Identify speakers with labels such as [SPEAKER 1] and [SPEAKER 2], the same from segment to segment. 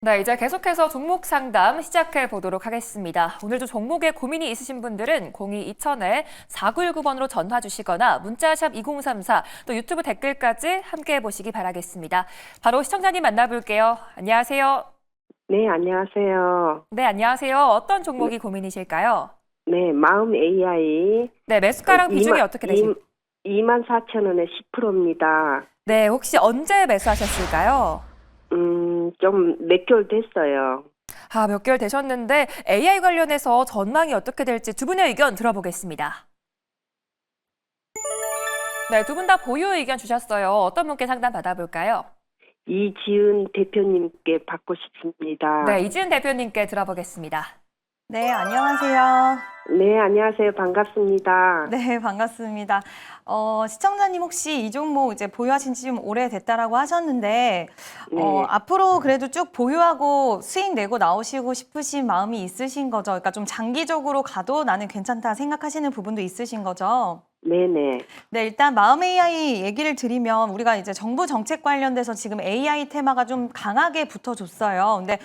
[SPEAKER 1] 네, 이제 계속해서 종목 상담 시작해 보도록 하겠습니다. 오늘도 종목에 고민이 있으신 분들은 02-2000-4919번으로 전화 주시거나 문자샵 2034 또 유튜브 댓글까지 함께 해보시기 바라겠습니다. 바로 시청자님 만나볼게요. 안녕하세요.
[SPEAKER 2] 네, 안녕하세요.
[SPEAKER 1] 네, 안녕하세요. 어떤 종목이 고민이실까요?
[SPEAKER 2] 네, 마음 AI.
[SPEAKER 1] 네, 매수가랑 비중이 어떻게 되실까요?
[SPEAKER 2] 24,000원에 10%입니다.
[SPEAKER 1] 네, 혹시 언제 매수하셨을까요?
[SPEAKER 2] 좀 몇 개월 됐어요.
[SPEAKER 1] 몇 개월 되셨는데 AI 관련해서 전망이 어떻게 될지 두 분의 의견 들어보겠습니다. 네, 두 분 다 보유 의견 주셨어요. 어떤 분께 상담 받아볼까요?
[SPEAKER 2] 이지은 대표님께 받고 싶습니다.
[SPEAKER 1] 네, 이지은 대표님께 들어보겠습니다.
[SPEAKER 3] 네, 안녕하세요.
[SPEAKER 2] 네, 안녕하세요. 반갑습니다.
[SPEAKER 3] 네, 반갑습니다. 시청자님 혹시 이 종목 이제 보유하신 지 좀 오래됐다라고 하셨는데,
[SPEAKER 2] 네.
[SPEAKER 3] 앞으로 그래도 쭉 보유하고 수익 내고 나오시고 싶으신 마음이 있으신 거죠? 그러니까 좀 장기적으로 가도 나는 괜찮다 생각하시는 부분도 있으신 거죠?
[SPEAKER 2] 네네.
[SPEAKER 3] 네, 일단 마음 AI 얘기를 드리면 우리가 이제 정부 정책 관련돼서 지금 AI 테마가 좀 강하게 붙어줬어요. 근데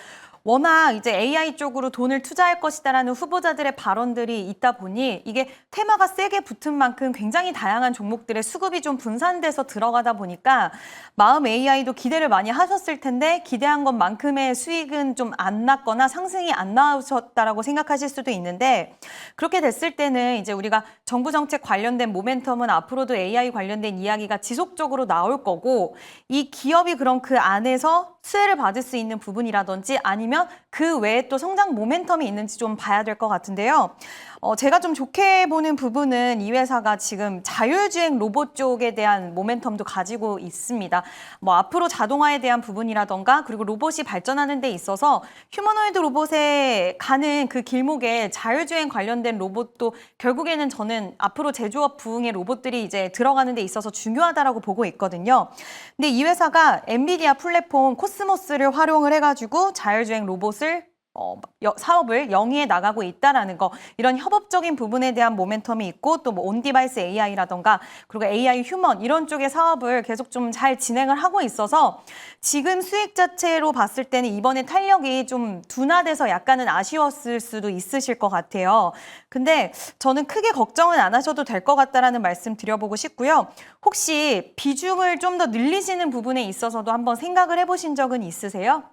[SPEAKER 3] 워낙 이제 AI 쪽으로 돈을 투자할 것이다라는 후보자들의 발언들이 있다 보니 이게 테마가 세게 붙은 만큼 굉장히 다양한 종목들의 수급이 좀 분산돼서 들어가다 보니까 마음 AI도 기대를 많이 하셨을 텐데 기대한 것만큼의 수익은 좀 안 났거나 상승이 안 나오셨다라고 생각하실 수도 있는데 그렇게 됐을 때는 이제 우리가 정부 정책 관련된 모멘텀은 앞으로도 AI 관련된 이야기가 지속적으로 나올 거고 이 기업이 그럼 그 안에서 수혜를 받을 수 있는 부분이라든지 아니면 그 외에 또 성장 모멘텀이 있는지 좀 봐야 될 것 같은데요. 제가 좀 좋게 보는 부분은 이 회사가 지금 자율주행 로봇 쪽에 대한 모멘텀도 가지고 있습니다. 뭐 앞으로 자동화에 대한 부분이라던가 그리고 로봇이 발전하는 데 있어서 휴머노이드 로봇에 가는 그 길목에 자율주행 관련된 로봇도 결국에는 저는 앞으로 제조업 부흥의 로봇들이 이제 들어가는 데 있어서 중요하다라고 보고 있거든요. 근데 이 회사가 엔비디아 플랫폼 코스모스를 활용을 해가지고 자율주행 로봇을 사업을 영위해 나가고 있다라는 거 이런 협업적인 부분에 대한 모멘텀이 있고 또 뭐 온디바이스 AI라던가 그리고 AI 휴먼 이런 쪽의 사업을 계속 좀 잘 진행을 하고 있어서 지금 수익 자체로 봤을 때는 이번에 탄력이 좀 둔화돼서 약간은 아쉬웠을 수도 있으실 것 같아요. 근데 저는 크게 걱정은 안 하셔도 될 것 같다라는 말씀 드려보고 싶고요. 혹시 비중을 좀 더 늘리시는 부분에 있어서도 한번 생각을 해보신 적은 있으세요?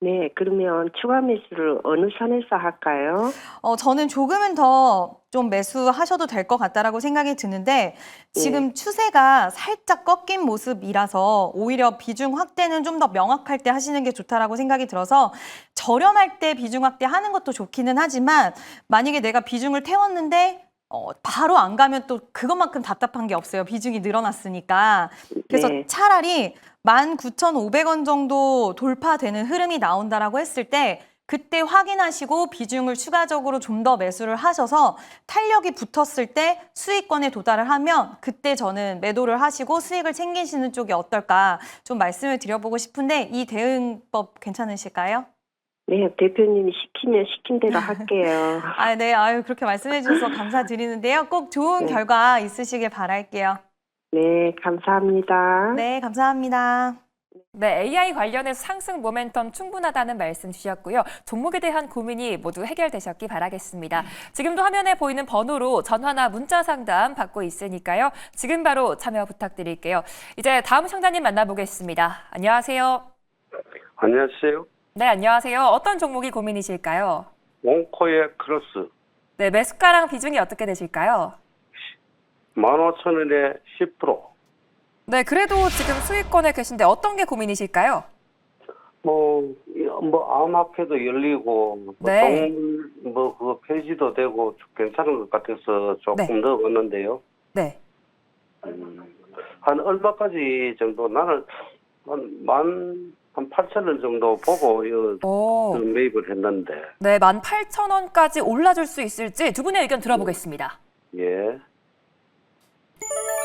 [SPEAKER 2] 네, 그러면 추가 매수를 어느 선에서 할까요?
[SPEAKER 3] 저는 조금은 더 좀 매수하셔도 될 것 같다라고 생각이 드는데 지금 추세가 살짝 꺾인 모습이라서 오히려 비중 확대는 좀 더 명확할 때 하시는 게 좋다라고 생각이 들어서 저렴할 때 비중 확대하는 것도 좋기는 하지만 만약에 내가 비중을 태웠는데 바로 안 가면 또 그것만큼 답답한 게 없어요. 비중이 늘어났으니까. 그래서
[SPEAKER 2] 네.
[SPEAKER 3] 차라리 19,500원 정도 돌파되는 흐름이 나온다라고 했을 때 그때 확인하시고 비중을 추가적으로 좀 더 매수를 하셔서 탄력이 붙었을 때 수익권에 도달을 하면 그때 저는 매도를 하시고 수익을 챙기시는 쪽이 어떨까 좀 말씀을 드려보고 싶은데 이 대응법 괜찮으실까요?
[SPEAKER 2] 네, 대표님이 시키면 시킨 대로 할게요.
[SPEAKER 3] 네, 그렇게 말씀해 주셔서 감사드리는데요. 꼭 좋은
[SPEAKER 2] 네.
[SPEAKER 3] 결과 있으시길 바랄게요.
[SPEAKER 2] 네, 감사합니다.
[SPEAKER 3] 네, 감사합니다.
[SPEAKER 1] 네, AI 관련해서 상승 모멘텀 충분하다는 말씀 주셨고요. 종목에 대한 고민이 모두 해결되셨기 바라겠습니다. 지금도 화면에 보이는 번호로 전화나 문자 상담 받고 있으니까요. 지금 바로 참여 부탁드릴게요. 이제 다음 시청자님 만나보겠습니다. 안녕하세요.
[SPEAKER 4] 안녕하세요.
[SPEAKER 1] 네, 안녕하세요. 어떤 종목이 고민이실까요?
[SPEAKER 4] 원코의 크로스
[SPEAKER 1] 네, 매수가랑 비중이 어떻게 되실까요?
[SPEAKER 4] 15,000원에 10%.
[SPEAKER 1] 네, 그래도 지금 수익권에 계신데 어떤 게 고민이실까요?
[SPEAKER 4] 뭐 아마켓도 열리고,
[SPEAKER 1] 네.
[SPEAKER 4] 그거 폐지도 되고 괜찮은 것 같아서 조금
[SPEAKER 1] 네.
[SPEAKER 4] 넣어봤는데요.
[SPEAKER 1] 네.
[SPEAKER 4] 한 얼마까지 정도 나는 한 8,000원 정도 보고
[SPEAKER 1] 오.
[SPEAKER 4] 매입을 했는데,
[SPEAKER 1] 네, 18,000원까지 올라줄 수 있을지 두 분의 의견 들어보겠습니다.
[SPEAKER 4] 예.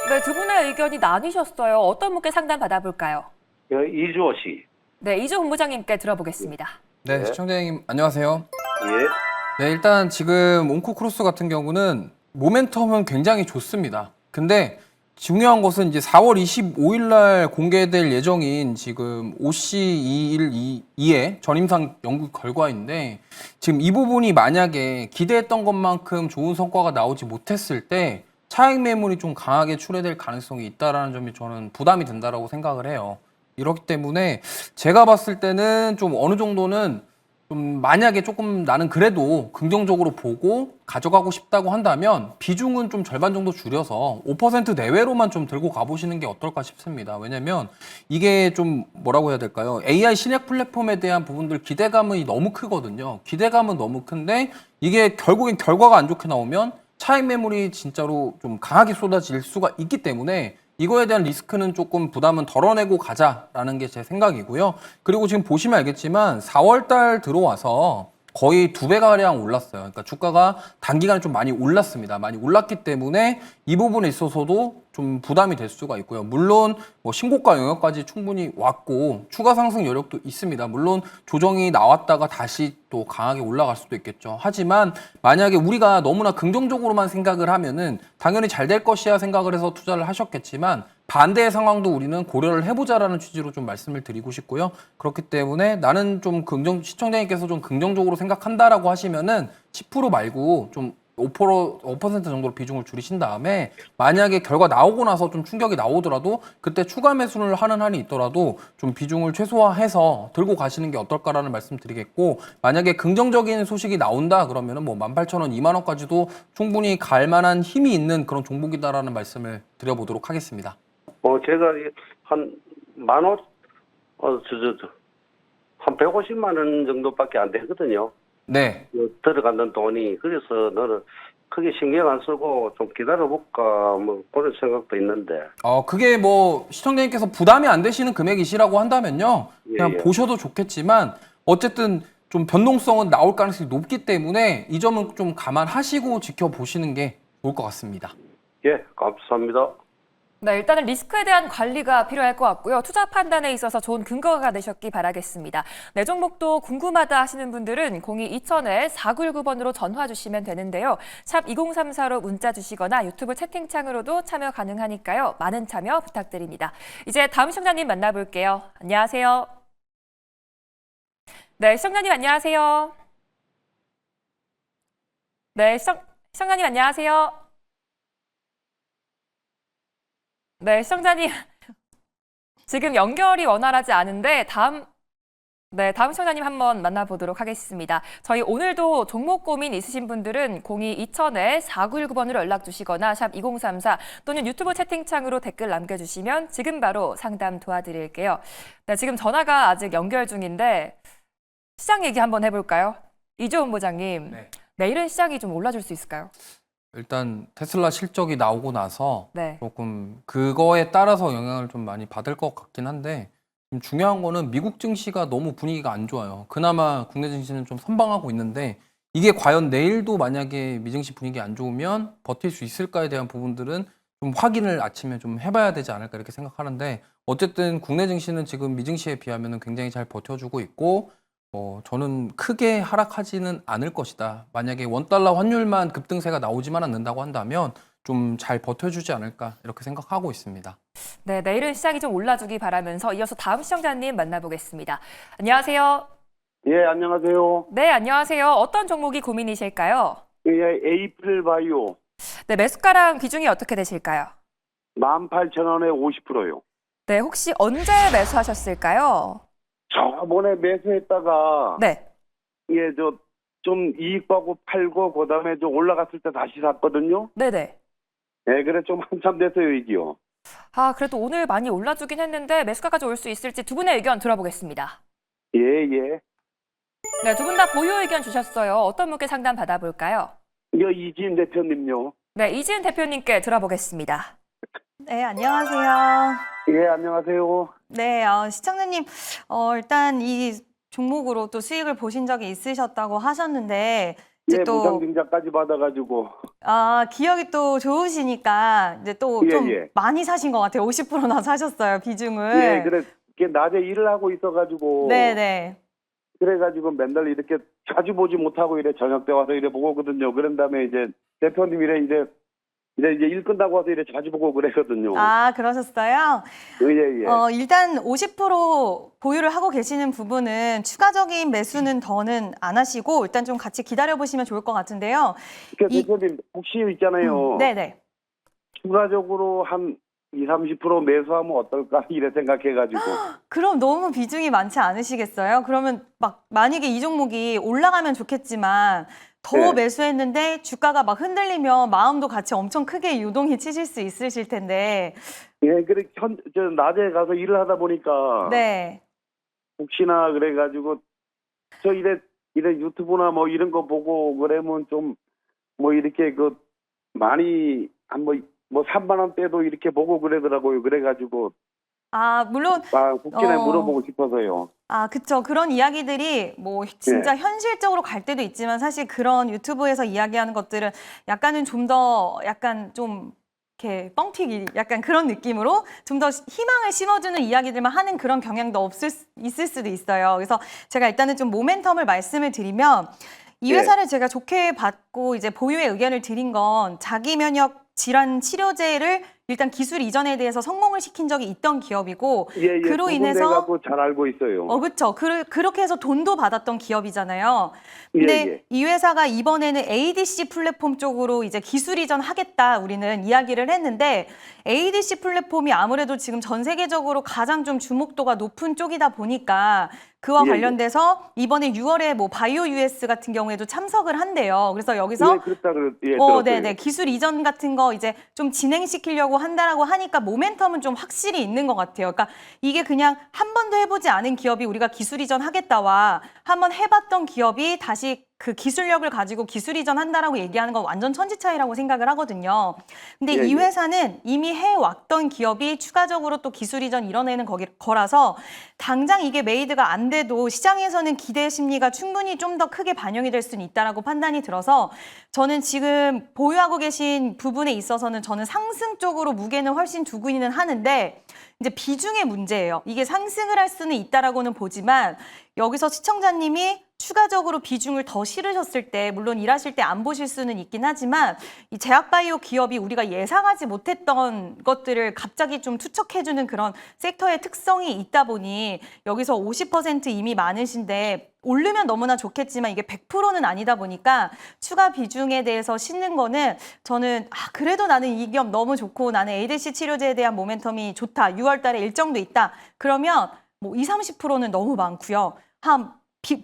[SPEAKER 1] 네, 두 분의 의견이 나뉘셨어요. 어떤 분께 상담 받아볼까요?
[SPEAKER 4] 이주호 씨.
[SPEAKER 1] 네, 이주 본부장님께 들어보겠습니다.
[SPEAKER 5] 네,
[SPEAKER 4] 네.
[SPEAKER 5] 시청자님 안녕하세요.
[SPEAKER 4] 예.
[SPEAKER 5] 네, 일단 지금 옹코 크로스 같은 경우는 모멘텀은 굉장히 좋습니다. 근데 중요한 것은 이제 4월 25일 날 공개될 예정인 지금 OC212의 전임상 연구 결과인데 지금 이 부분이 만약에 기대했던 것만큼 좋은 성과가 나오지 못했을 때 차익 매물이 좀 강하게 출회될 가능성이 있다라는 점이 저는 부담이 된다라고 생각을 해요. 이렇기 때문에 제가 봤을 때는 좀 어느 정도는 좀 만약에 조금 나는 그래도 긍정적으로 보고 가져가고 싶다고 한다면 비중은 좀 절반 정도 줄여서 5% 내외로만 좀 들고 가보시는 게 어떨까 싶습니다. 왜냐면 이게 좀 뭐라고 해야 될까요? AI 신약 플랫폼에 대한 부분들 기대감이 너무 크거든요. 기대감은 너무 큰데 이게 결국엔 결과가 안 좋게 나오면 차익 매물이 진짜로 좀 강하게 쏟아질 수가 있기 때문에 이거에 대한 리스크는 조금 부담은 덜어내고 가자라는 게 제 생각이고요. 그리고 지금 보시면 알겠지만 4월 달 들어와서 거의 2배가량 올랐어요. 그러니까 주가가 단기간에 좀 많이 올랐습니다. 많이 올랐기 때문에 이 부분에 있어서도 좀 부담이 될 수가 있고요. 물론 뭐 신고가 영역까지 충분히 왔고 추가 상승 여력도 있습니다. 물론 조정이 나왔다가 다시 또 강하게 올라갈 수도 있겠죠. 하지만 만약에 우리가 너무나 긍정적으로만 생각을 하면은 당연히 잘 될 것이야 생각을 해서 투자를 하셨겠지만 반대의 상황도 우리는 고려를 해보자라는 취지로 좀 말씀을 드리고 싶고요. 그렇기 때문에 나는 좀 시청자님께서 좀 긍정적으로 생각한다라고 하시면은 10% 말고 좀 5% 정도로 비중을 줄이신 다음에 만약에 결과 나오고 나서 좀 충격이 나오더라도 그때 추가 매수를 하는 한이 있더라도 좀 비중을 최소화해서 들고 가시는 게 어떨까라는 말씀 드리겠고 만약에 긍정적인 소식이 나온다 그러면은 뭐 18,000원, 2만 원까지도 충분히 갈 만한 힘이 있는 그런 종목이다라는 말씀을 드려보도록 하겠습니다.
[SPEAKER 4] 제가 한 15,000, 한 150만 원 정도밖에 안 되거든요.
[SPEAKER 5] 네.
[SPEAKER 4] 들어가는 돈이. 그래서 너는 크게 신경 안 쓰고 좀 기다려볼까, 뭐, 그런 생각도 있는데.
[SPEAKER 5] 그게 뭐 시청자님께서 부담이 안 되시는 금액이시라고 한다면요. 그냥
[SPEAKER 4] 예.
[SPEAKER 5] 보셔도 좋겠지만 어쨌든 좀 변동성은 나올 가능성이 높기 때문에 이 점은 좀 감안하시고 지켜보시는 게 좋을 것 같습니다.
[SPEAKER 4] 예, 감사합니다.
[SPEAKER 1] 네, 일단은 리스크에 대한 관리가 필요할 것 같고요. 투자 판단에 있어서 좋은 근거가 되셨기 바라겠습니다. 내 종목도 궁금하다 하시는 분들은 02-2000-4919번으로 전화 주시면 되는데요. 샵 2034로 문자 주시거나 유튜브 채팅창으로도 참여 가능하니까요. 많은 참여 부탁드립니다. 이제 다음 시청자님 만나볼게요. 안녕하세요. 네, 시청자님 안녕하세요. 네, 시청자님 안녕하세요. 네, 시청자님 지금 연결이 원활하지 않은데 다음 시청자님 한번 만나보도록 하겠습니다. 저희 오늘도 종목 고민 있으신 분들은 02-2000-4919번으로 연락 주시거나 샵 2034 또는 유튜브 채팅창으로 댓글 남겨주시면 지금 바로 상담 도와드릴게요. 네, 지금 전화가 아직 연결 중인데 시장 얘기 한번 해볼까요? 이조은 부장님,
[SPEAKER 5] 네.
[SPEAKER 1] 내일은 시장이 좀 올라줄 수 있을까요?
[SPEAKER 5] 일단 테슬라 실적이 나오고 나서
[SPEAKER 1] 네.
[SPEAKER 5] 조금 그거에 따라서 영향을 좀 많이 받을 것 같긴 한데 좀 중요한 거는 미국 증시가 너무 분위기가 안 좋아요. 그나마 국내 증시는 좀 선방하고 있는데 이게 과연 내일도 만약에 미증시 분위기 안 좋으면 버틸 수 있을까에 대한 부분들은 좀 확인을 아침에 좀 해봐야 되지 않을까 이렇게 생각하는데 어쨌든 국내 증시는 지금 미증시에 비하면 굉장히 잘 버텨주고 있고 저는 크게 하락하지는 않을 것이다. 만약에 원달러 환율만 급등세가 나오지만 않는다고 한다면 좀 잘 버텨주지 않을까 이렇게 생각하고 있습니다.
[SPEAKER 1] 네, 내일은 시장이 좀 올라주기 바라면서 이어서 다음 시청자님 만나보겠습니다. 안녕하세요.
[SPEAKER 6] 예, 안녕하세요.
[SPEAKER 1] 네, 안녕하세요. 어떤 종목이 고민이실까요?
[SPEAKER 6] 예, 에이플 바이오
[SPEAKER 1] 네, 매수가랑 비중이 어떻게 되실까요?
[SPEAKER 6] 18,000원에 50%요.
[SPEAKER 1] 네, 혹시 언제 매수하셨을까요?
[SPEAKER 6] 저번에 매수했다가
[SPEAKER 1] 네.
[SPEAKER 6] 예, 좀 이익 보고 팔고 그다음에 좀 올라갔을 때 다시 샀거든요.
[SPEAKER 1] 네네.
[SPEAKER 6] 예, 그래 좀 한참 됐어요, 이기요.
[SPEAKER 1] 아, 그래도 오늘 많이 올라주긴 했는데 매수가까지 올 수 있을지 두 분의 의견 들어보겠습니다.
[SPEAKER 6] 예, 예.
[SPEAKER 1] 네, 두 분 다 보유 의견 주셨어요. 어떤 분께 상담 받아볼까요?
[SPEAKER 6] 이지인 대표님요.
[SPEAKER 1] 네, 이지은 대표님께 들어보겠습니다.
[SPEAKER 3] 네, 안녕하세요.
[SPEAKER 6] 예, 안녕하세요.
[SPEAKER 3] 네, 시청자님, 일단 이 종목으로 또 수익을 보신 적이 있으셨다고 하셨는데, 이제
[SPEAKER 6] 예,
[SPEAKER 3] 또,
[SPEAKER 6] 무상증자까지 받아가지고.
[SPEAKER 3] 기억이 또 좋으시니까, 이제 또
[SPEAKER 6] 예,
[SPEAKER 3] 좀
[SPEAKER 6] 예.
[SPEAKER 3] 많이 사신 것 같아요. 50%나 사셨어요, 비중을.
[SPEAKER 6] 예, 그래 이게 낮에 일을 하고 있어가지고.
[SPEAKER 3] 네네.
[SPEAKER 6] 그래가지고 맨날 이렇게 자주 보지 못하고 이래 저녁 때 와서 이래 보거든요. 그런 다음에 이제 대표님 이래 이제 이제 일 끝나고 와서 이래 자주 보고 그랬거든요.
[SPEAKER 3] 아, 그러셨어요?
[SPEAKER 6] 예, 예.
[SPEAKER 3] 일단 50% 보유를 하고 계시는 부분은 추가적인 매수는 더는 안 하시고 일단 좀 같이 기다려보시면 좋을 것 같은데요.
[SPEAKER 6] 그러니까 대표님 혹시 있잖아요.
[SPEAKER 3] 네네.
[SPEAKER 6] 추가적으로 한 20-30% 매수하면 어떨까 이래 생각해가지고.
[SPEAKER 3] 그럼 너무 비중이 많지 않으시겠어요? 그러면 막 만약에 이 종목이 올라가면 좋겠지만 더
[SPEAKER 6] 네.
[SPEAKER 3] 매수했는데 주가가 막 흔들리면 마음도 같이 엄청 크게 유동이 치실 수 있으실 텐데.
[SPEAKER 6] 예, 그래 저 낮에 가서 일을 하다 보니까
[SPEAKER 3] 네.
[SPEAKER 6] 혹시나 그래가지고 저 이래 유튜브나 뭐 이런 거 보고 그러면 좀 뭐 이렇게 그 많이 한 뭐 3만 원대도 이렇게 보고 그러더라고요. 그래가지고
[SPEAKER 3] 아, 물론
[SPEAKER 6] 혹시나
[SPEAKER 3] 어.
[SPEAKER 6] 물어보고 싶어서요.
[SPEAKER 3] 아, 그쵸. 그런 이야기들이 뭐 진짜 현실적으로 갈 때도 있지만 사실 그런 유튜브에서 이야기하는 것들은 약간은 좀 더 약간 좀 이렇게 뻥튀기 약간 그런 느낌으로 좀 더 희망을 심어주는 이야기들만 하는 그런 경향도 있을 수도 있어요. 그래서 제가 일단은 좀 모멘텀을 말씀을 드리면 이
[SPEAKER 6] 예.
[SPEAKER 3] 회사를 제가 좋게 받고 이제 보유의 의견을 드린 건 자기 면역 질환 치료제를 일단 기술 이전에 대해서 성공을 시킨 적이 있던 기업이고
[SPEAKER 6] 예,
[SPEAKER 3] 그로 인해서
[SPEAKER 6] 갖고 잘 알고 있어요.
[SPEAKER 3] 그렇죠. 그렇게 해서 돈도 받았던 기업이잖아요. 근데
[SPEAKER 6] 예.
[SPEAKER 3] 이 회사가 이번에는 ADC 플랫폼 쪽으로 이제 기술 이전 하겠다 우리는 이야기를 했는데 ADC 플랫폼이 아무래도 지금 전 세계적으로 가장 좀 주목도가 높은 쪽이다 보니까 그와
[SPEAKER 6] 예.
[SPEAKER 3] 관련돼서 이번에 6월에 뭐 바이오 US 같은 경우에도 참석을 한대요. 그래서 여기서
[SPEAKER 6] 그렇다 들었어요.
[SPEAKER 3] 네네. 기술 이전 같은 거 이제 좀 진행시키려고 한다라고 하니까 모멘텀은 좀 확실히 있는 것 같아요. 그러니까 이게 그냥 한 번도 해보지 않은 기업이 우리가 기술 이전 하겠다와 한번 해봤던 기업이 다시 그 기술력을 가지고 기술 이전 한다라고 얘기하는 건 완전 천지 차이라고 생각을 하거든요. 근데 이 회사는 이미 해왔던 기업이 추가적으로 또 기술 이전 이뤄내는 거라서 당장 이게 메이드가 안 돼도 시장에서는 기대 심리가 충분히 좀 더 크게 반영이 될 수는 있다라고 판단이 들어서 저는 지금 보유하고 계신 부분에 있어서는 저는 상승 쪽으로 무게는 훨씬 두고는 하는데 이제 비중의 문제예요. 이게 상승을 할 수는 있다라고는 보지만 여기서 시청자님이 추가적으로 비중을 더 실으셨을 때 물론 일하실 때 안 보실 수는 있긴 하지만 이 제약바이오 기업이 우리가 예상하지 못했던 것들을 갑자기 좀 투척해주는 그런 섹터의 특성이 있다 보니 여기서 50% 이미 많으신데 오르면 너무나 좋겠지만 이게 100%는 아니다 보니까 추가 비중에 대해서 싣는 거는 저는 그래도 나는 이 기업 너무 좋고 나는 ADC 치료제에 대한 모멘텀이 좋다. 6월 달에 일정도 있다. 그러면 뭐 20-30%는 너무 많고요.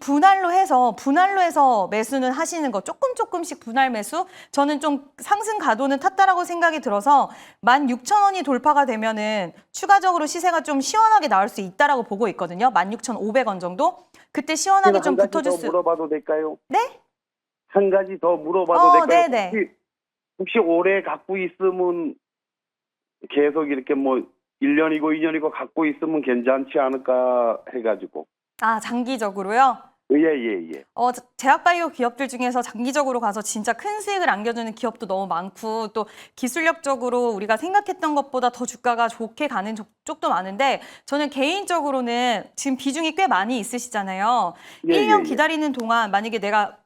[SPEAKER 3] 분할로 해서 매수는 하시는 거 조금씩 분할 매수 저는 좀 상승 가도는 탔다라고 생각이 들어서 16,000원이 돌파가 되면은 추가적으로 시세가 좀 시원하게 나올 수 있다라고 보고 있거든요. 16,500원 정도 그때 시원하게 좀 붙어줄 수.
[SPEAKER 6] 물어봐도 될까요?
[SPEAKER 3] 네?
[SPEAKER 6] 한 가지 더 물어봐도 될까요?
[SPEAKER 3] 네네.
[SPEAKER 6] 혹시 오래 갖고 있으면 계속 이렇게 뭐 1년이고 2년이고 갖고 있으면 괜찮지 않을까 해가지고.
[SPEAKER 3] 장기적으로요?
[SPEAKER 6] 예.
[SPEAKER 3] 제약바이오 기업들 중에서 장기적으로 가서 진짜 큰 수익을 안겨주는 기업도 너무 많고 또 기술력적으로 우리가 생각했던 것보다 더 주가가 좋게 가는 쪽도 많은데 저는 개인적으로는 지금 비중이 꽤 많이 있으시잖아요. 1년 기다리는 동안 만약에 내가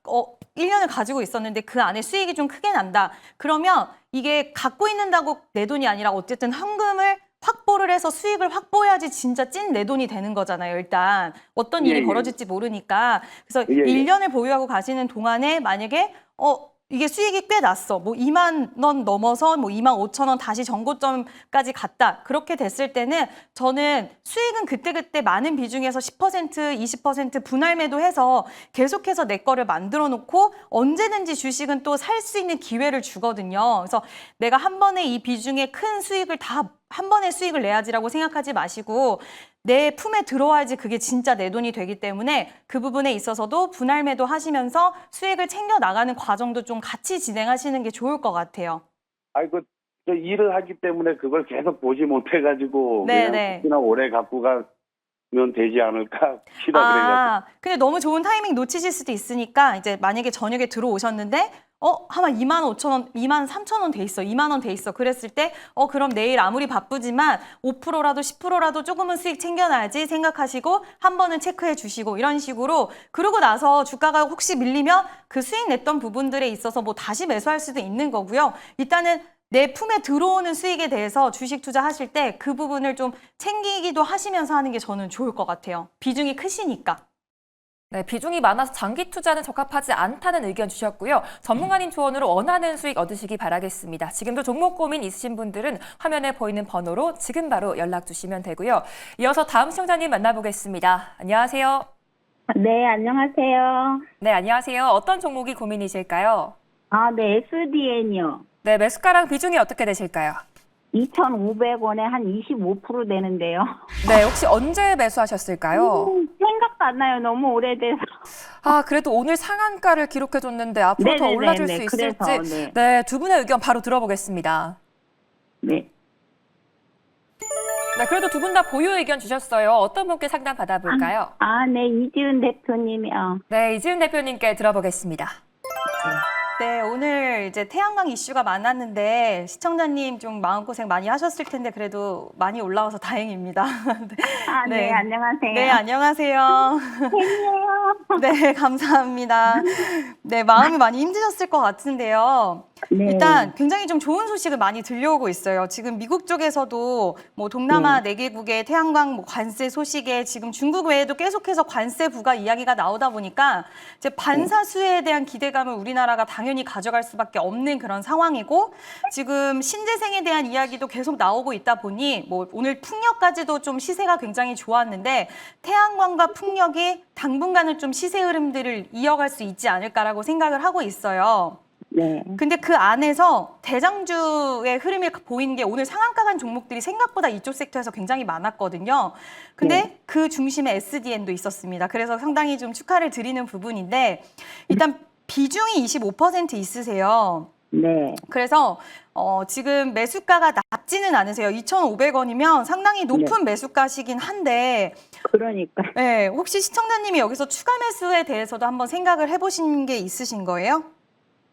[SPEAKER 3] 1년을 가지고 있었는데 그 안에 수익이 좀 크게 난다. 그러면 이게 갖고 있는다고 내 돈이 아니라 어쨌든 현금을 확보를 해서 수익을 확보해야지 진짜 찐 내 돈이 되는 거잖아요. 일단 어떤 일이 벌어질지 모르니까. 그래서 1년을 보유하고 가시는 동안에 만약에 이게 수익이 꽤 났어. 뭐 2만 원 넘어서 뭐 25,000원 다시 전고점까지 갔다. 그렇게 됐을 때는 저는 수익은 그때그때 많은 비중에서 10%, 20% 분할 매도해서 계속해서 내 거를 만들어 놓고 언제든지 주식은 또 살 수 있는 기회를 주거든요. 그래서 내가 한 번에 이 비중의 큰 수익을 다 한 번에 수익을 내야지라고 생각하지 마시고 내 품에 들어와야지 그게 진짜 내 돈이 되기 때문에 그 부분에 있어서도 분할 매도 하시면서 수익을 챙겨 나가는 과정도 좀 같이 진행하시는 게 좋을 것 같아요.
[SPEAKER 6] 저 일을 하기 때문에 그걸 계속 보지 못해가지고
[SPEAKER 3] 네네.
[SPEAKER 6] 그냥 혹시나 오래 갖고 가면 되지 않을까 싶어가지고.
[SPEAKER 3] 근데 너무 좋은 타이밍 놓치실 수도 있으니까 이제 만약에 저녁에 들어오셨는데 아마 25,000원, 23,000원 돼 있어. 2만 원 돼 있어. 그랬을 때 그럼 내일 아무리 바쁘지만 5%라도 10%라도 조금은 수익 챙겨놔야지 생각하시고 한 번은 체크해 주시고 이런 식으로 그러고 나서 주가가 혹시 밀리면 그 수익 냈던 부분들에 있어서 뭐 다시 매수할 수도 있는 거고요. 일단은 내 품에 들어오는 수익에 대해서 주식 투자하실 때 그 부분을 좀 챙기기도 하시면서 하는 게 저는 좋을 것 같아요. 비중이 크시니까.
[SPEAKER 1] 네, 비중이 많아서 장기 투자는 적합하지 않다는 의견 주셨고요. 전문가님 조언으로 원하는 수익 얻으시기 바라겠습니다. 지금도 종목 고민 있으신 분들은 화면에 보이는 번호로 지금 바로 연락 주시면 되고요. 이어서 다음 시청자님 만나보겠습니다. 안녕하세요.
[SPEAKER 7] 네, 안녕하세요.
[SPEAKER 1] 네, 안녕하세요. 어떤 종목이 고민이실까요?
[SPEAKER 7] 아, 네, SDN이요.
[SPEAKER 1] 네, 매수가랑 비중이 어떻게 되실까요?
[SPEAKER 7] 2,500원에 한 25% 되는데요.
[SPEAKER 1] 네, 혹시 언제 매수하셨을까요?
[SPEAKER 7] 생각도 안 나요. 너무 오래돼서.
[SPEAKER 1] 아, 그래도 오늘 상한가를 기록해줬는데 앞으로 더
[SPEAKER 7] 네네네네.
[SPEAKER 1] 올라줄 수 있을지.
[SPEAKER 7] 그래서, 네.
[SPEAKER 1] 네, 두 분의 의견 바로 들어보겠습니다.
[SPEAKER 7] 네.
[SPEAKER 1] 네, 그래도 두 분 다 보유 의견 주셨어요. 어떤 분께 상담 받아볼까요?
[SPEAKER 7] 아, 네, 이지은 대표님이요.
[SPEAKER 1] 네, 이지은 대표님께 들어보겠습니다.
[SPEAKER 3] 네, 오늘 이제 태양광 이슈가 많았는데 시청자님 좀 마음고생 많이 하셨을 텐데 그래도 많이 올라와서 다행입니다.
[SPEAKER 7] 아, 네,
[SPEAKER 3] 네.
[SPEAKER 7] 안녕하세요.
[SPEAKER 3] 네, 안녕하세요.
[SPEAKER 7] 팬이에요.
[SPEAKER 3] 네, 감사합니다. 네, 마음이 많이 힘드셨을 것 같은데요.
[SPEAKER 7] 네.
[SPEAKER 3] 일단 굉장히 좀 좋은 소식을 많이 들려오고 있어요. 지금 미국 쪽에서도 뭐 동남아 네 개국의 태양광 뭐 관세 소식에 지금 중국 외에도 계속해서 관세 부과 이야기가 나오다 보니까 이제 반사수에 대한 기대감을 우리나라가 당연히 가져갈 수밖에 없는 그런 상황이고 지금 신재생에 대한 이야기도 계속 나오고 있다 보니 뭐 오늘 풍력까지도 좀 시세가 굉장히 좋았는데 태양광과 풍력이 당분간은 좀 시세 흐름들을 이어갈 수 있지 않을까라고 생각을 하고 있어요.
[SPEAKER 7] 네.
[SPEAKER 3] 근데 그 안에서 대장주의 흐름이 보이는 게 오늘 상한가 간 종목들이 생각보다 이쪽 섹터에서 굉장히 많았거든요. 근데 그 중심에 SDN도 있었습니다. 그래서 상당히 좀 축하를 드리는 부분인데 일단 비중이 25% 있으세요.
[SPEAKER 7] 네.
[SPEAKER 3] 그래서 지금 매수가가 낮지는 않으세요. 2,500원이면 상당히 높은 매수가시긴 한데
[SPEAKER 7] 그러니까.
[SPEAKER 3] 네, 혹시 시청자님이 여기서 추가 매수에 대해서도 한번 생각을 해보신 게 있으신 거예요?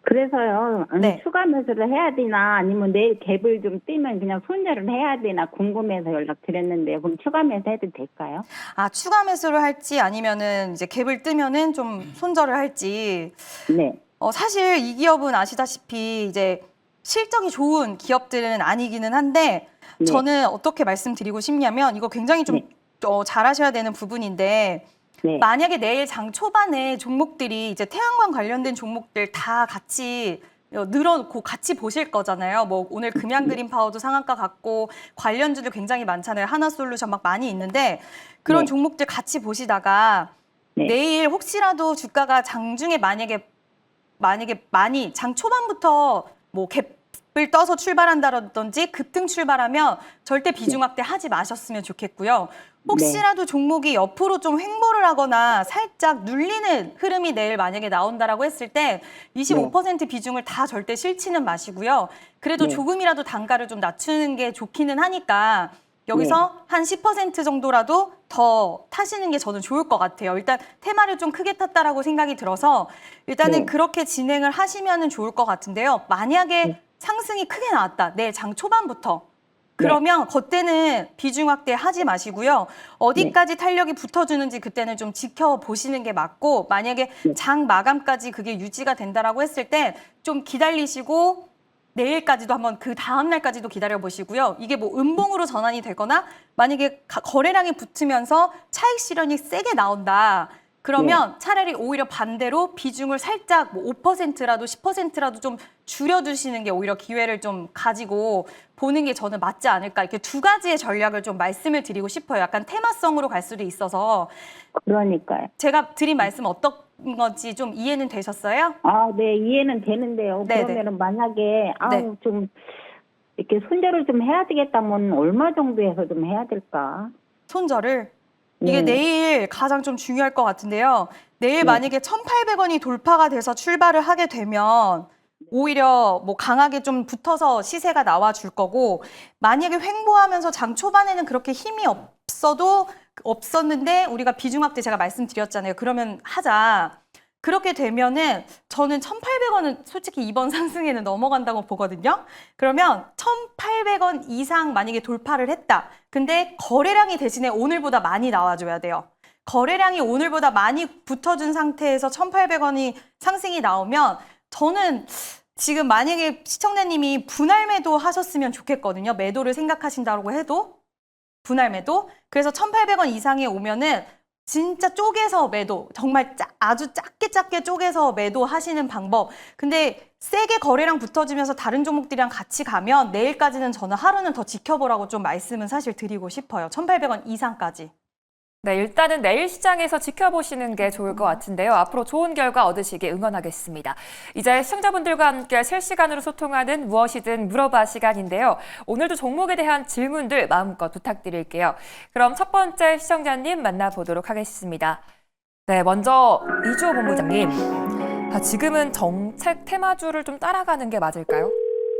[SPEAKER 7] 그래서요, 아니,
[SPEAKER 3] 네.
[SPEAKER 7] 추가 매수를 해야 되나, 아니면 내일 갭을 좀 뛰면 그냥 손절을 해야 되나 궁금해서 연락드렸는데요. 그럼 추가 매수 해도 될까요?
[SPEAKER 3] 아, 추가 매수를 할지 아니면은 이제 갭을 뜨면은 좀 손절을 할지.
[SPEAKER 7] 네.
[SPEAKER 3] 사실 이 기업은 아시다시피 이제 실적이 좋은 기업들은 아니기는 한데
[SPEAKER 7] 네.
[SPEAKER 3] 저는 어떻게 말씀드리고 싶냐면 이거 굉장히 좀 잘하셔야 되는 부분인데
[SPEAKER 7] 네.
[SPEAKER 3] 만약에 내일 장 초반에 종목들이 이제 태양광 관련된 종목들 다 같이 늘어놓고 같이 보실 거잖아요. 뭐 오늘 금양 그린 파워도 상한가 갔고 관련주들 굉장히 많잖아요. 하나솔루션 막 많이 있는데 그런
[SPEAKER 7] 네.
[SPEAKER 3] 종목들 같이 보시다가
[SPEAKER 7] 네.
[SPEAKER 3] 내일 혹시라도 주가가 장중에 만약에 많이 장 초반부터 뭐 갭을 떠서 출발한다든지 급등 출발하면 절대 비중 확대 하지 마셨으면 좋겠고요. 혹시라도 종목이 옆으로 좀 횡보를 하거나 살짝 눌리는 흐름이 내일 만약에 나온다라고 했을 때 25% 비중을 다 절대 실치는 마시고요. 그래도
[SPEAKER 7] 네.
[SPEAKER 3] 조금이라도 단가를 좀 낮추는 게 좋기는 하니까 여기서 한 10% 정도라도 더 타시는 게 저는 좋을 것 같아요. 일단 테마를 좀 크게 탔다라고 생각이 들어서 일단은
[SPEAKER 7] 네.
[SPEAKER 3] 그렇게 진행을 하시면은 좋을 것 같은데요. 만약에 상승이 크게 나왔다. 내 장 초반부터. 그러면 그때는 비중 확대 하지 마시고요. 어디까지 탄력이 붙어주는지 그때는 좀 지켜보시는 게 맞고 만약에 장 마감까지 그게 유지가 된다라고 했을 때 좀 기다리시고 내일까지도 한번 그 다음 날까지도 기다려 보시고요. 이게 뭐 음봉으로 전환이 되거나 만약에 거래량이 붙으면서 차익 실현이 세게 나온다. 그러면 차라리 오히려 반대로 비중을 살짝 뭐 5%라도 10%라도 좀 줄여두시는 게 오히려 기회를 좀 가지고 보는 게 저는 맞지 않을까. 이렇게 두 가지의 전략을 좀 말씀을 드리고 싶어요. 약간 테마성으로 갈 수도 있어서.
[SPEAKER 7] 그러니까요.
[SPEAKER 3] 제가 드린 말씀 어떤 건지 좀 이해는 되셨어요?
[SPEAKER 7] 아, 네, 이해는 되는데요.
[SPEAKER 3] 네네.
[SPEAKER 7] 그러면은 만약에, 좀, 이렇게 손절을 좀 해야 되겠다면 얼마 정도 해서 좀 해야 될까?
[SPEAKER 3] 손절을. 이게 내일 가장 좀 중요할 것 같은데요. 내일 만약에 1,800원이 돌파가 돼서 출발을 하게 되면 오히려 뭐 강하게 좀 붙어서 시세가 나와 줄 거고 만약에 횡보하면서 장 초반에는 그렇게 힘이 없었는데 우리가 비중 확대 제가 말씀드렸잖아요. 그러면 하자. 그렇게 되면은 저는 1,800원은 솔직히 이번 상승에는 넘어간다고 보거든요. 그러면 1,800원 이상 만약에 돌파를 했다. 근데 거래량이 대신에 오늘보다 많이 나와줘야 돼요. 거래량이 오늘보다 많이 붙어준 상태에서 1,800원이 상승이 나오면 저는 지금 만약에 시청자님이 분할 매도 하셨으면 좋겠거든요. 매도를 생각하신다고 해도 분할 매도. 그래서 1,800원 이상에 오면은 진짜 쪼개서 매도, 정말 아주 작게 쪼개서 매도하시는 방법. 근데 세게 거래량 붙어지면서 다른 종목들이랑 같이 가면 내일까지는 저는 하루는 더 지켜보라고 좀 말씀은 사실 드리고 싶어요. 1,800원 이상까지.
[SPEAKER 1] 네, 일단은 내일 시장에서 지켜보시는 게 좋을 것 같은데요. 앞으로 좋은 결과 얻으시길 응원하겠습니다. 이제 시청자분들과 함께 실시간으로 소통하는 무엇이든 물어봐 시간인데요. 오늘도 종목에 대한 질문들 마음껏 부탁드릴게요. 그럼 첫 번째 시청자님 만나보도록 하겠습니다. 네, 먼저 이주호 본부장님. 지금은 정책 테마주를 좀 따라가는 게 맞을까요?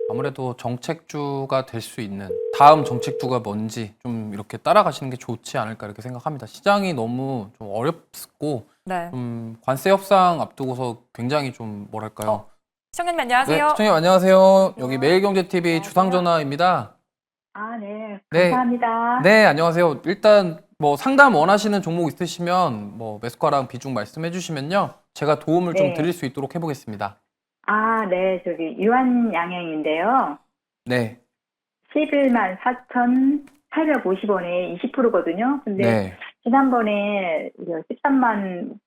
[SPEAKER 5] 아무래도 정책주가 될 수 있는 다음 정책주가 뭔지 좀 이렇게 따라가시는 게 좋지 않을까 이렇게 생각합니다. 시장이 너무 좀 어렵고
[SPEAKER 1] 네.
[SPEAKER 5] 좀 관세 협상 앞두고서 굉장히 좀 뭐랄까요.
[SPEAKER 1] 시청자님
[SPEAKER 5] 네,
[SPEAKER 1] 안녕하세요.
[SPEAKER 5] 시청님 안녕하세요. 여기 매일경제TV 주상전화입니다.
[SPEAKER 7] 아, 네.
[SPEAKER 5] 네.
[SPEAKER 7] 감사합니다.
[SPEAKER 5] 네, 안녕하세요. 일단 뭐 상담 원하시는 종목 있으시면 뭐 매수가랑 비중 말씀해 주시면요. 제가 도움을 좀
[SPEAKER 7] 네.
[SPEAKER 5] 드릴 수 있도록 해보겠습니다.
[SPEAKER 7] 아, 네. 저기 유한양행인데요.
[SPEAKER 5] 네.
[SPEAKER 7] 11만 4,850원에 20%거든요. 근데
[SPEAKER 5] 네.
[SPEAKER 7] 지난번에 13만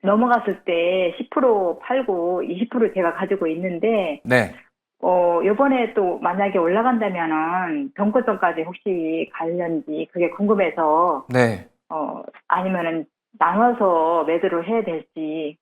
[SPEAKER 7] 넘어갔을 때 10% 팔고 20% 제가 가지고 있는데
[SPEAKER 5] 네.
[SPEAKER 7] 요번에 또 만약에 올라간다면은 정고점까지 혹시 갈는지 그게 궁금해서
[SPEAKER 5] 네.
[SPEAKER 7] 아니면은 나눠서 매도를 해야 될지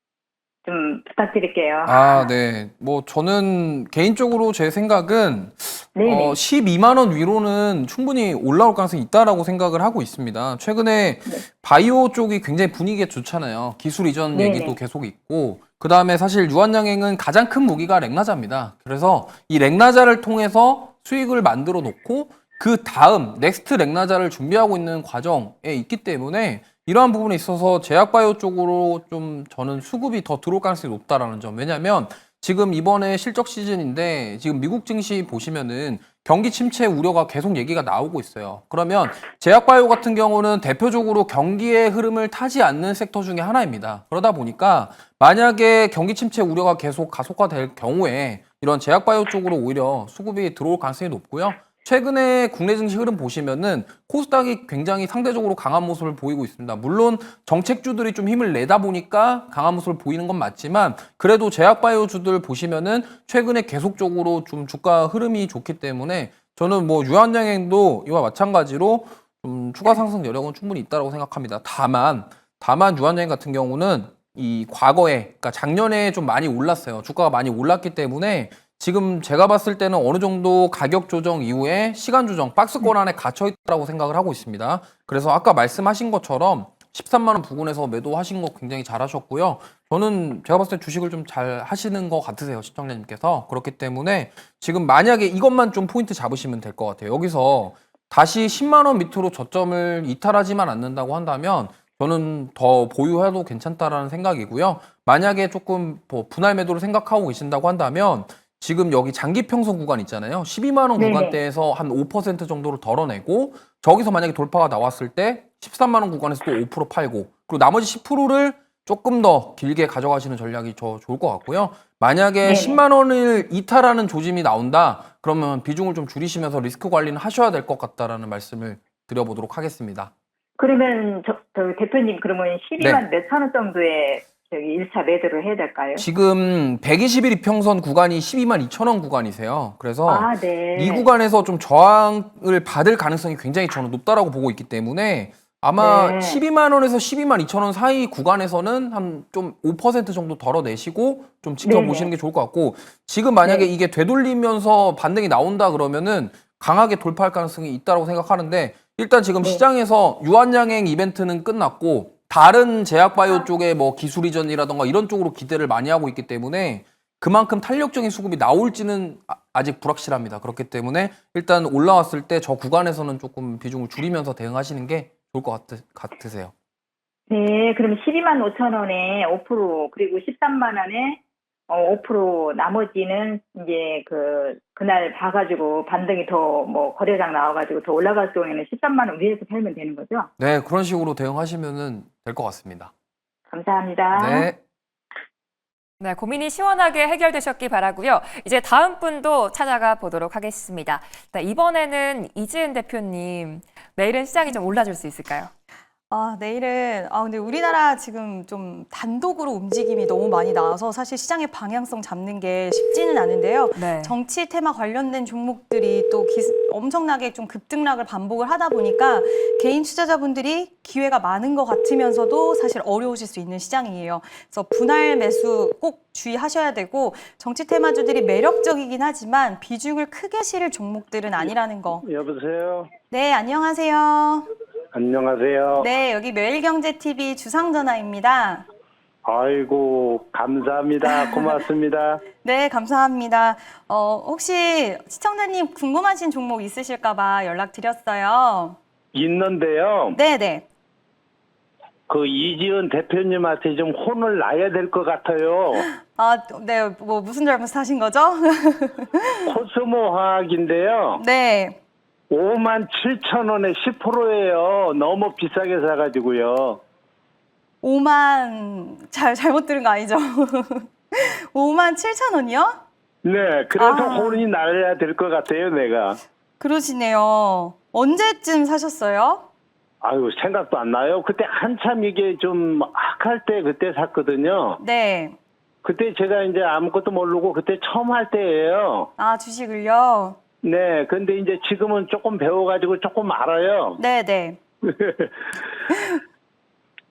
[SPEAKER 7] 좀 부탁드릴게요.
[SPEAKER 5] 아, 네. 뭐 저는 개인적으로 제 생각은
[SPEAKER 7] 네네.
[SPEAKER 5] 12만 원 위로는 충분히 올라올 가능성이 있다라고 생각을 하고 있습니다. 최근에 바이오 쪽이 굉장히 분위기가 좋잖아요. 기술 이전
[SPEAKER 7] 네네.
[SPEAKER 5] 얘기도 계속 있고 그다음에 사실 유한양행은 가장 큰 무기가 렉나자입니다. 그래서 이 렉나자를 통해서 수익을 만들어 놓고 그 다음 넥스트 렉나자를 준비하고 있는 과정에 있기 때문에 이러한 부분에 있어서 제약바이오 쪽으로 좀 저는 수급이 더 들어올 가능성이 높다라는 점. 왜냐하면 지금 이번에 실적 시즌인데 지금 미국 증시 보시면은 경기 침체 우려가 계속 얘기가 나오고 있어요. 그러면 제약바이오 같은 경우는 대표적으로 경기의 흐름을 타지 않는 섹터 중에 하나입니다. 그러다 보니까 만약에 경기 침체 우려가 계속 가속화될 경우에 이런 제약바이오 쪽으로 오히려 수급이 들어올 가능성이 높고요. 최근에 국내 증시 흐름 보시면은 코스닥이 굉장히 상대적으로 강한 모습을 보이고 있습니다. 물론 정책주들이 좀 힘을 내다 보니까 강한 모습을 보이는 건 맞지만 그래도 제약바이오주들 보시면은 최근에 계속적으로 좀 주가 흐름이 좋기 때문에 저는 뭐 유한양행도 이와 마찬가지로 좀 추가 상승 여력은 충분히 있다고 생각합니다. 다만 유한양행 같은 경우는 이 과거에 그러니까 작년에 좀 많이 올랐어요. 주가가 많이 올랐기 때문에 지금 제가 봤을 때는 어느 정도 가격 조정 이후에 시간 조정, 박스권 안에 갇혀 있다고 생각을 하고 있습니다. 그래서 아까 말씀하신 것처럼 13만 원 부근에서 매도하신 거 굉장히 잘하셨고요. 저는 제가 봤을 때 주식을 좀 잘 하시는 것 같으세요, 시청자님께서. 그렇기 때문에 지금 만약에 이것만 좀 포인트 잡으시면 될 것 같아요. 여기서 다시 10만 원 밑으로 저점을 이탈하지만 않는다고 한다면 저는 더 보유해도 괜찮다라는 생각이고요. 만약에 조금 뭐 분할 매도를 생각하고 계신다고 한다면 지금 여기 장기 평선 구간 있잖아요. 12만 원
[SPEAKER 7] 네네.
[SPEAKER 5] 구간대에서 한 5% 정도를 덜어내고 저기서 만약에 돌파가 나왔을 때 13만 원 구간에서 또 5% 팔고 그리고 나머지 10%를 조금 더 길게 가져가시는 전략이 좋을 것 같고요. 만약에
[SPEAKER 7] 네네.
[SPEAKER 5] 10만 원을 이탈하는 조짐이 나온다. 그러면 비중을 좀 줄이시면서 리스크 관리는 하셔야 될 것 같다라는 말씀을 드려보도록 하겠습니다.
[SPEAKER 7] 그러면 저 대표님 그러면 12만
[SPEAKER 5] 네.
[SPEAKER 7] 몇천 원 정도에 저기 1차 매도를 해야 될까요?
[SPEAKER 5] 지금 120일 이평선 구간이 12만 2천 원 구간이세요. 그래서
[SPEAKER 7] 아, 네.
[SPEAKER 5] 이 구간에서 좀 저항을 받을 가능성이 굉장히 저는 높다라고 보고 있기 때문에 아마
[SPEAKER 7] 네.
[SPEAKER 5] 12만 원에서 12만 2천 원 사이 구간에서는 한 좀 5% 정도 덜어내시고 좀 지켜보시는
[SPEAKER 7] 네네.
[SPEAKER 5] 게 좋을 것 같고 지금 만약에
[SPEAKER 7] 네.
[SPEAKER 5] 이게 되돌리면서 반등이 나온다 그러면은 강하게 돌파할 가능성이 있다고 생각하는데 일단 지금
[SPEAKER 7] 네.
[SPEAKER 5] 시장에서 유한양행 이벤트는 끝났고 다른 제약바이오 쪽에 뭐 기술 이전이라던가 이런 쪽으로 기대를 많이 하고 있기 때문에 그만큼 탄력적인 수급이 나올지는 아직 불확실합니다. 그렇기 때문에 일단 올라왔을 때 저 구간에서는 조금 비중을 줄이면서 대응하시는 게 좋을 것 같으세요.
[SPEAKER 7] 네, 그러면 12만 5천 원에 5% 그리고 13만 원에 5% 나머지는 이제 그날 봐가지고 반등이 더 뭐 거래량 나와가지고 더 올라갈 경우에는 13만 원 위에서 팔면 되는 거죠?
[SPEAKER 5] 네, 그런 식으로 대응하시면 될 것 같습니다.
[SPEAKER 7] 감사합니다.
[SPEAKER 5] 네.
[SPEAKER 1] 네, 고민이 시원하게 해결되셨기 바라고요. 이제 다음 분도 찾아가 보도록 하겠습니다. 네, 이번에는 이지은 대표님, 내일은 시장이 좀 올라줄 수 있을까요?
[SPEAKER 3] 내일은 근데 우리나라 지금 좀 단독으로 움직임이 너무 많이 나와서 사실 시장의 방향성 잡는 게 쉽지는 않은데요.
[SPEAKER 1] 네.
[SPEAKER 3] 정치 테마 관련된 종목들이 또 엄청나게 좀 급등락을 반복을 하다 보니까 개인 투자자분들이 기회가 많은 것 같으면서도 사실 어려우실 수 있는 시장이에요. 그래서 분할 매수 꼭 주의하셔야 되고 정치 테마주들이 매력적이긴 하지만 비중을 크게 실을 종목들은 아니라는 거.
[SPEAKER 6] 여보세요.
[SPEAKER 3] 네, 안녕하세요.
[SPEAKER 6] 안녕하세요.
[SPEAKER 3] 네, 여기 매일경제TV 주상전화입니다.
[SPEAKER 6] 아이고 감사합니다. 고맙습니다.
[SPEAKER 3] 네, 감사합니다. 혹시 시청자님 궁금하신 종목 있으실까 봐 연락드렸어요.
[SPEAKER 6] 있는데요.
[SPEAKER 3] 네네.
[SPEAKER 6] 그 이지은 대표님한테 좀 혼을 놔야 될 것 같아요.
[SPEAKER 3] 네, 뭐 무슨 잘못 하신 거죠?
[SPEAKER 6] 코스모 화학인데요.
[SPEAKER 3] 네.
[SPEAKER 6] 57,000원에 10%예요. 너무 비싸게 사가지고요.
[SPEAKER 3] 5만, 잘못 들은 거 아니죠? 57,000원이요?
[SPEAKER 6] 네, 그래서
[SPEAKER 3] 아.
[SPEAKER 6] 혼이 나야 될 것 같아요, 내가.
[SPEAKER 3] 그러시네요. 언제쯤 사셨어요?
[SPEAKER 6] 아유, 생각도 안 나요. 그때 한참 이게 좀 학할 때 그때 샀거든요.
[SPEAKER 3] 네.
[SPEAKER 6] 그때 제가 이제 아무것도 모르고 그때 처음 할 때예요.
[SPEAKER 3] 주식을요?
[SPEAKER 6] 네, 근데 이제 지금은 조금 배워가지고 조금 알아요.
[SPEAKER 3] 네네.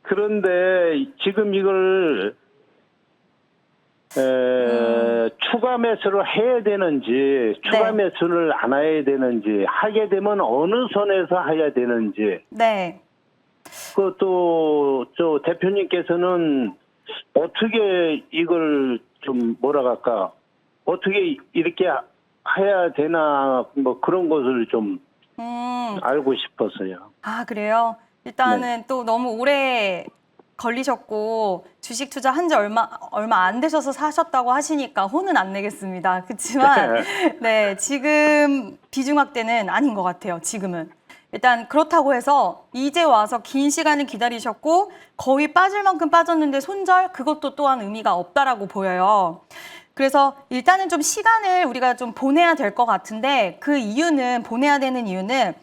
[SPEAKER 6] 그런데 지금 이걸 추가 매수를 해야 되는지 추가
[SPEAKER 3] 네.
[SPEAKER 6] 매수를 안 해야 되는지 하게 되면 어느 선에서 해야 되는지
[SPEAKER 3] 네.
[SPEAKER 6] 그것도 저 대표님께서는 어떻게 이걸 좀 뭐라 할까 어떻게 이렇게 해야 되나 뭐 그런 것을 좀 알고 싶었어요.
[SPEAKER 3] 그래요? 일단은 또 너무 오래 걸리셨고 주식 투자 한 지 얼마 안 되셔서 사셨다고 하시니까 혼은 안 내겠습니다. 그렇지만 네, 지금 비중 확대는 아닌 것 같아요. 지금은. 일단 그렇다고 해서 이제 와서 긴 시간을 기다리셨고 거의 빠질 만큼 빠졌는데 손절 그것도 또한 의미가 없다라고 보여요. 그래서 일단은 좀 시간을 우리가 좀 보내야 될 것 같은데 그 이유는 보내야 되는 이유는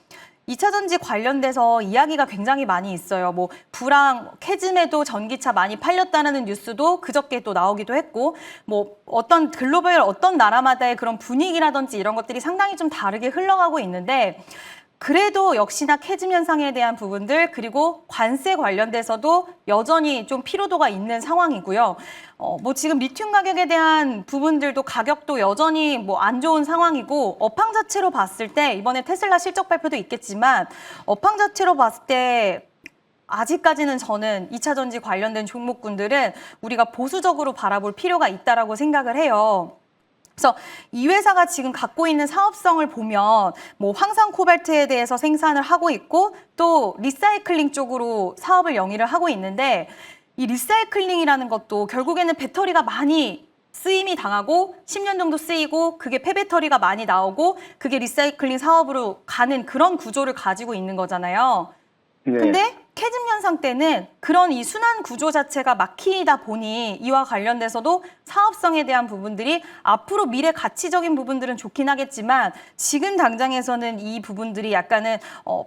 [SPEAKER 3] 2차 전지 관련돼서 이야기가 굉장히 많이 있어요. 뭐 불황, 캐즘에도 전기차 많이 팔렸다는 뉴스도 그저께 또 나오기도 했고 뭐 어떤 글로벌 어떤 나라마다의 그런 분위기라든지 이런 것들이 상당히 좀 다르게 흘러가고 있는데 그래도 역시나 캐즘 현상에 대한 부분들 그리고 관세 관련돼서도 여전히 좀 피로도가 있는 상황이고요. 뭐 지금 리튬 가격에 대한 부분들도 가격도 여전히 뭐 안 좋은 상황이고 업황 자체로 봤을 때 이번에 테슬라 실적 발표도 있겠지만 업황 자체로 봤을 때 아직까지는 저는 2차 전지 관련된 종목군들은 우리가 보수적으로 바라볼 필요가 있다라고 생각을 해요. 그래서 이 회사가 지금 갖고 있는 사업성을 보면 뭐 황산 코발트에 대해서 생산을 하고 있고 또 리사이클링 쪽으로 사업을 영위를 하고 있는데 이 리사이클링이라는 것도 결국에는 배터리가 많이 쓰임이 당하고 10년 정도 쓰이고 그게 폐배터리가 많이 나오고 그게 리사이클링 사업으로 가는 그런 구조를 가지고 있는 거잖아요.
[SPEAKER 6] 네.
[SPEAKER 3] 근데 캐즘 현상 때는 그런 이 순환 구조 자체가 막히다 보니 이와 관련돼서도 사업성에 대한 부분들이 앞으로 미래 가치적인 부분들은 좋긴 하겠지만 지금 당장에서는 이 부분들이 약간은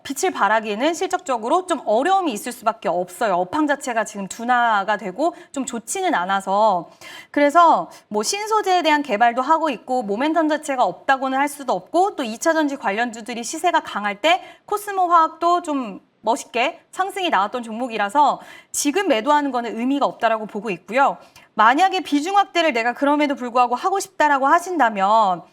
[SPEAKER 3] 빛을 발하기에는 실적적으로 좀 어려움이 있을 수밖에 없어요. 업황 자체가 지금 둔화가 되고 좀 좋지는 않아서 그래서 뭐 신소재에 대한 개발도 하고 있고 모멘텀 자체가 없다고는 할 수도 없고 또 2차 전지 관련주들이 시세가 강할 때 코스모 화학도 좀 멋있게 상승이 나왔던 종목이라서 지금 매도하는 거는 의미가 없다라고 보고 있고요. 만약에 비중 확대를 내가 그럼에도 불구하고 하고 싶다라고 하신다면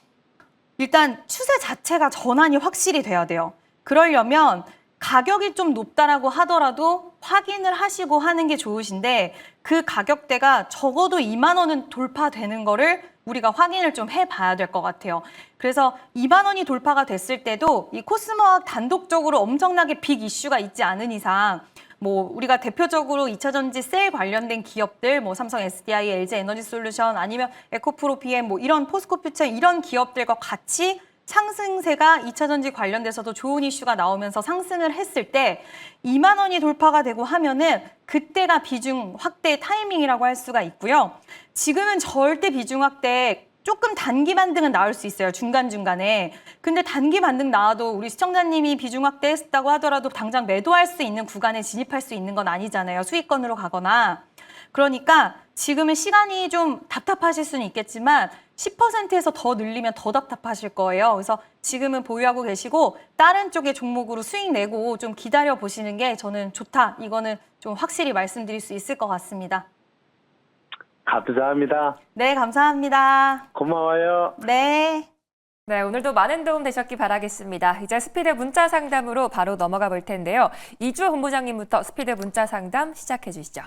[SPEAKER 3] 일단 추세 자체가 전환이 확실히 돼야 돼요. 그러려면 가격이 좀 높다라고 하더라도 확인을 하시고 하는 게 좋으신데 그 가격대가 적어도 2만 원은 돌파되는 거를 우리가 확인을 좀 해봐야 될 것 같아요. 그래서 2만 원이 돌파가 됐을 때도 이 코스모학 단독적으로 엄청나게 빅 이슈가 있지 않은 이상 뭐 우리가 대표적으로 2차 전지 셀 관련된 기업들 뭐 삼성 SDI, LG 에너지 솔루션 아니면 에코프로 PM 뭐 이런 포스코 퓨처 이런 기업들과 같이 상승세가 2차 전지 관련돼서도 좋은 이슈가 나오면서 상승을 했을 때 2만 원이 돌파가 되고 하면은 그때가 비중 확대 타이밍이라고 할 수가 있고요. 지금은 절대 비중 확대 조금 단기 반등은 나올 수 있어요. 중간중간에. 근데 단기 반등 나와도 우리 시청자님이 비중 확대했다고 하더라도 당장 매도할 수 있는 구간에 진입할 수 있는 건 아니잖아요. 수익권으로 가거나. 그러니까 지금은 시간이 좀 답답하실 수는 있겠지만 10%에서 더 늘리면 더 답답하실 거예요. 그래서 지금은 보유하고 계시고 다른 쪽의 종목으로 수익 내고 좀 기다려 보시는 게 저는 좋다. 이거는 좀 확실히 말씀드릴 수 있을 것 같습니다.
[SPEAKER 6] 감사합니다.
[SPEAKER 3] 네, 감사합니다.
[SPEAKER 6] 고마워요.
[SPEAKER 3] 네.
[SPEAKER 1] 네, 오늘도 많은 도움 되셨기 바라겠습니다. 이제 스피드 문자 상담으로 바로 넘어가 볼 텐데요. 이주 본부장님부터 스피드 문자 상담 시작해 주시죠.